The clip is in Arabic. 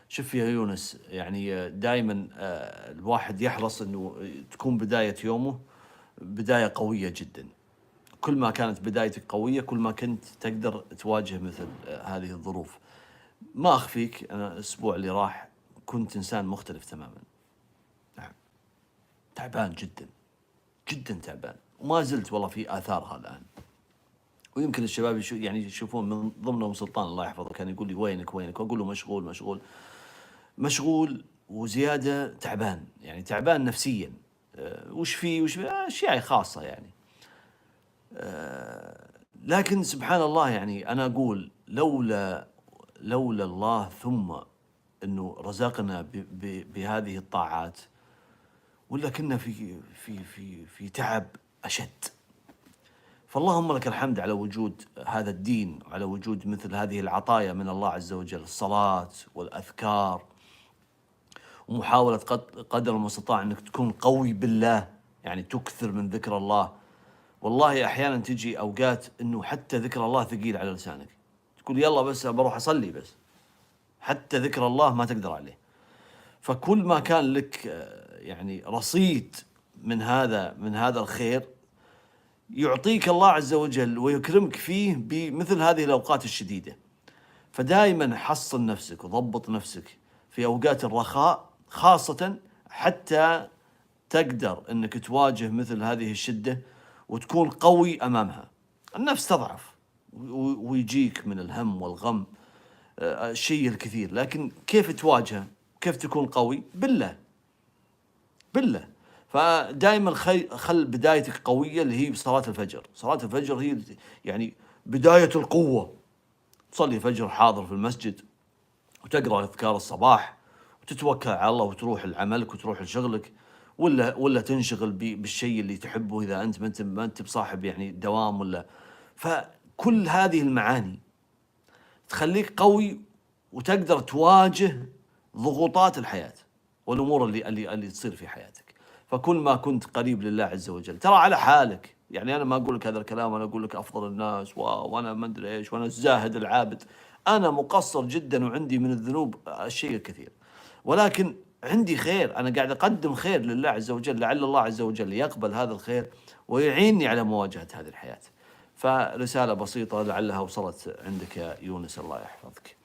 شوف يا يونس، يعني دائما الواحد يحرص انه تكون بداية يومه بداية قوية جدا. كل ما كانت بدايتك قوية كل ما كنت تقدر تواجه مثل هذه الظروف. ما أخفيك أنا الأسبوع اللي راح كنت إنسان مختلف تماما. نعم، تعبان جدا جدا تعبان، وما زلت والله في آثارها الآن. ويمكن الشباب يعني يشوفون من ضمنهم سلطان الله يحفظه، كان يقول لي وينك وينك، وأقول له مشغول مشغول مشغول وزيادة، تعبان يعني تعبان نفسيا. وش في أشياء خاصة يعني. لكن سبحان الله، يعني أنا أقول لولا الله ثم أنه رزقنا بهذه الطاعات، ولا كنا في تعب أشد. فاللهم لك الحمد على وجود هذا الدين، وعلى وجود مثل هذه العطايا من الله عز وجل، الصلاة والأذكار، ومحاولة قدر المستطاع أنك تكون قوي بالله، يعني تكثر من ذكر الله. والله أحيانا تجي أوقات أنه حتى ذكر الله ثقيل على لسانك، تقول يلا بس بروح أصلي، بس حتى ذكر الله ما تقدر عليه. فكل ما كان لك يعني رصيد من هذا الخير يعطيك الله عز وجل ويكرمك فيه بمثل هذه الأوقات الشديدة. فدائما حصن نفسك وضبط نفسك في أوقات الرخاء خاصة، حتى تقدر أنك تواجه مثل هذه الشدة وتكون قوي أمامها. النفس تضعف ويجيك من الهم والغم الشيء الكثير، لكن كيف تواجهه؟ كيف تكون قوي؟ بالله. فدائما خل بدايتك قوية، اللي هي بصلاة الفجر. صلاة الفجر هي يعني بداية القوة. تصلي الفجر حاضر في المسجد، وتقرأ أذكار الصباح، وتتوكل على الله وتروح لعملك وتروح لشغلك، ولا تنشغل بالشيء اللي تحبه إذا أنت ما أنت بصاحب يعني دوام ولا. فكل هذه المعاني تخليك قوي وتقدر تواجه ضغوطات الحياة والأمور اللي تصير في حياتك. فكل ما كنت قريب لله عز وجل، ترى على حالك، يعني أنا ما أقول لك هذا الكلام وأنا أقول لك أفضل الناس وأنا ما أدري إيش وأنا الزاهد العابد. أنا مقصر جدا وعندي من الذنوب الشيء الكثير، ولكن عندي خير، أنا قاعد أقدم خير لله عز وجل، لعل الله عز وجل يقبل هذا الخير ويعيني على مواجهة هذه الحياة. فرسالة بسيطة لعلها وصلت عندك يا يونس، الله يحفظك.